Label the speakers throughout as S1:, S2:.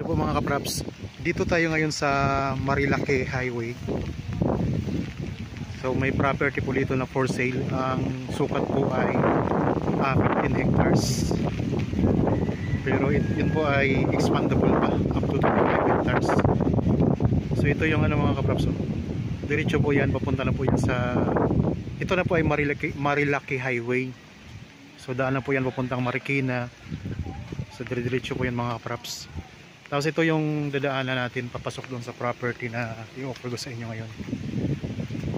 S1: Po mga kapraps, dito tayo ngayon sa Marilake Highway. So may property po dito na for sale. Ang sukat po ay 15 hectares. Pero yun po ay expandable pa up to 25 hectares. So ito yung mga kapraps. Diretso po yan, papunta na po yan sa, ito na po ay Marilake Highway. So daan na po yan papuntang Marikina. So diretso po yan mga kapraps. Tapos ito yung dadaanan natin papasok doon sa property na i-offer ko sa inyo ngayon.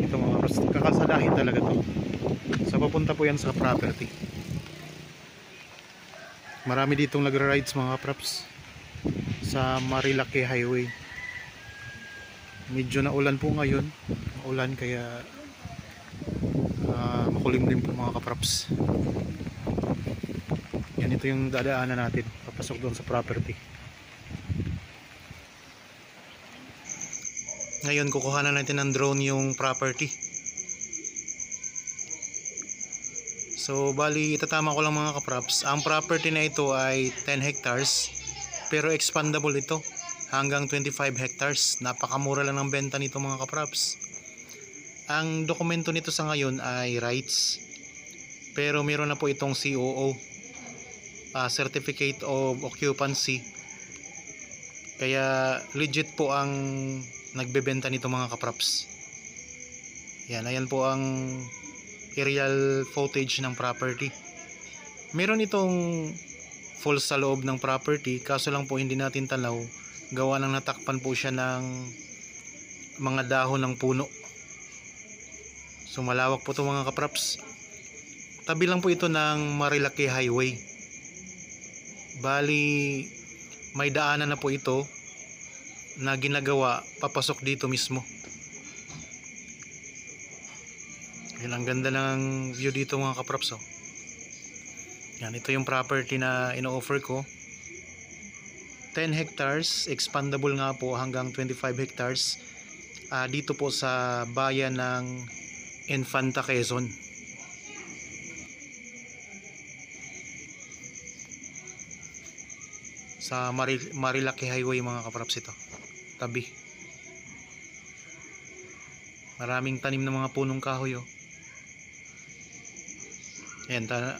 S1: Ito mga kapraps, kakasadahin talaga to. So papunta po yan sa property. Marami ditong nagra-rides mga kapraps sa Marilake Highway. Medyo na ulan po ngayon. Ulan kaya makulimlim po mga kapraps. Yan, ito yung dadaanan natin papasok doon sa property. Ngayon kukuha na natin ng drone yung property. So bali itatama ko lang mga kapraps, ang property na ito ay 10 hectares pero expandable ito hanggang 25 hectares. Napakamura lang ng benta nito mga kapraps. Ang dokumento nito sa ngayon ay rights, pero meron na po itong COO, Certificate of Occupancy. Kaya legit po ang nagbebenta nito mga kapraps. Yan, ayan po ang aerial footage ng property. Meron itong falls sa loob ng property, kaso lang po hindi natin tanaw, gawa ng natakpan po siya ng mga dahon ng puno. So malawak po ito mga kapraps. Tabi lang po ito ng Marilake Highway. Bali may daanan na po ito na ginagawa papasok dito mismo. Yan, ang ganda ng view dito mga kapraps. Yan, ito yung property na ino-offer ko. 10 hectares, expandable nga po hanggang 25 hectares. Dito po sa bayan ng Infanta, Quezon. Sa Marilake Highway mga kapraps ito. Tabi. Maraming tanim ng mga punong kahoy.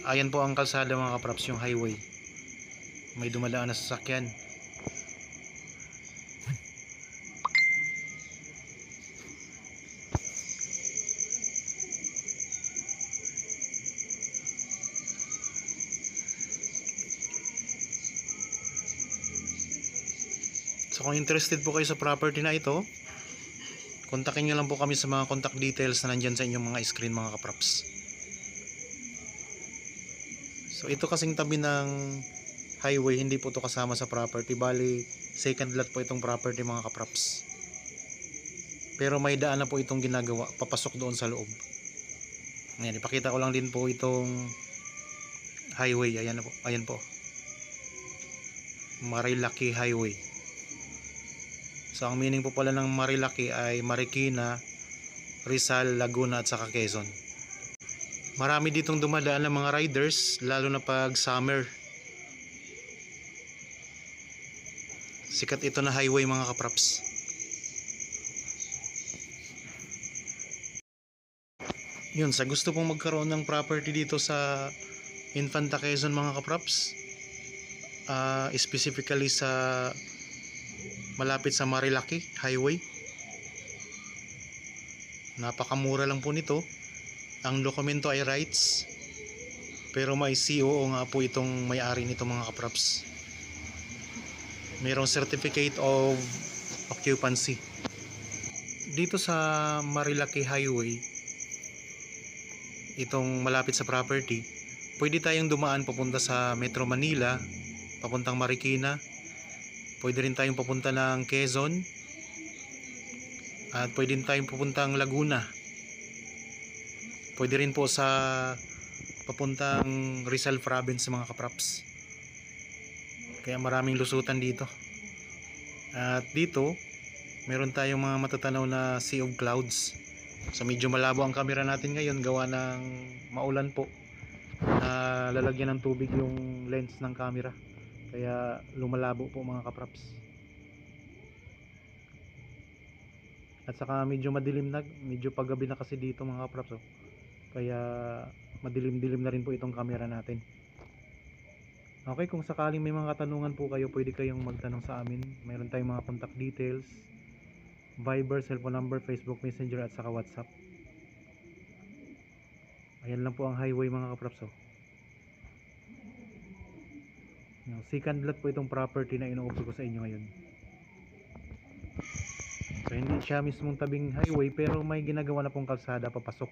S1: Ayan po ang kalsada mga kapraps, yung highway. May dumadaan na sasakyan. So kung interested po kayo sa property na ito, kontakin nyo lang po kami sa mga contact details na nandyan sa inyong mga screen mga kapraps. So ito kasing tabi ng highway, hindi po ito kasama sa property. Bali second lot po itong property mga kapraps. Pero may daan na po itong ginagawa papasok doon sa loob. Ngayon, ipakita ko lang din po itong highway. Ayan po, ayan po, Marilake Highway. So ang meaning po pala ng Marilake ay Marikina, Rizal, Laguna at saka Quezon. Marami ditong dumadaan ng mga riders, lalo na pag summer. Sikat ito na highway mga kapraps. Yun, sa gusto pong magkaroon ng property dito sa Infanta, Quezon mga kapraps, specifically sa malapit sa Marilake Highway, napakamura lang po nito. Ang dokumento ay rights, pero may COO nga po itong may-ari nito mga kapraps. Mayroong Certificate of Occupancy. Dito sa Marilake Highway, itong malapit sa property, pwede tayong dumaan papunta sa Metro Manila, papuntang Marikina. Pwede rin tayong papunta ng Quezon, at pwede rin tayong papuntang Laguna. Pwede rin po sa papuntang Rizal Province mga kapraps. Kaya maraming lusutan dito. At dito meron tayong mga matatanaw na sea of clouds. So medyo malabo ang camera natin ngayon gawa ng maulan po. Lalagyan ng tubig yung lens ng camera. Kaya lumalabo po mga kapraps. At saka medyo madilim na, medyo paggabi na kasi dito mga kapraps, oh. Kaya madilim-dilim na rin po itong camera natin. Okay, kung sakaling may mga katanungan po kayo, pwede kayong magtanong sa amin. Mayroon tayong mga contact details, Viber, cellphone number, Facebook Messenger at saka WhatsApp. Ayan lang po ang highway mga kapraps, oh. Second lot po itong property na ino-offer ko sa inyo ngayon. So hindi siya mismong tabing highway, pero may ginagawa na pong kalsada papasok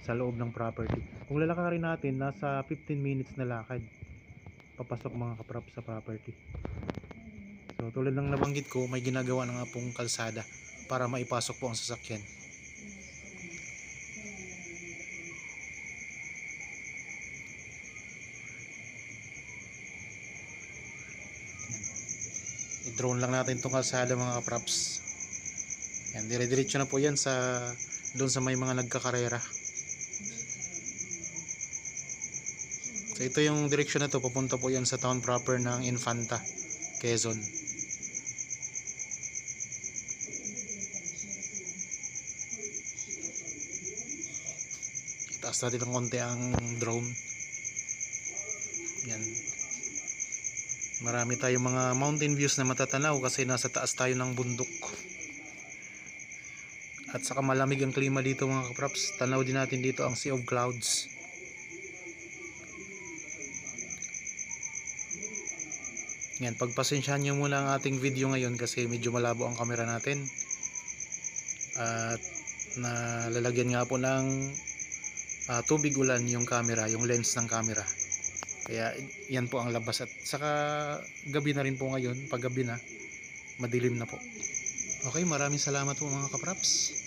S1: sa loob ng property. Kung lalakarin natin, nasa 15 minutes na lakad papasok mga kaprap sa property. So tulad ng nabanggit ko, may ginagawa na nga pong kalsada para maipasok po ang sasakyan. I-drone lang natin itong kalsada mga kapraps. Yan, dire-diretso na po yan sa doon sa may mga nagkakarera. So ito yung direksyon na to, papunta po yan sa town proper ng Infanta, Quezon. Itaas natin ng konti ang drone. Yan. Marami tayong mga mountain views na matatanaw kasi nasa taas tayo ng bundok. At saka malamig ang klima dito mga kapraps. Tanaw din natin dito ang Sea of Clouds. Yan, pagpasensyahan nyo muna ang ating video ngayon kasi medyo malabo ang camera natin. At nalalagyan nga po ng tubig ulan yung camera, yung lens ng camera. Kaya yan po ang labas. At saka gabi na rin po ngayon. Pag gabi na, madilim na po. Okay, maraming salamat po mga kapraps.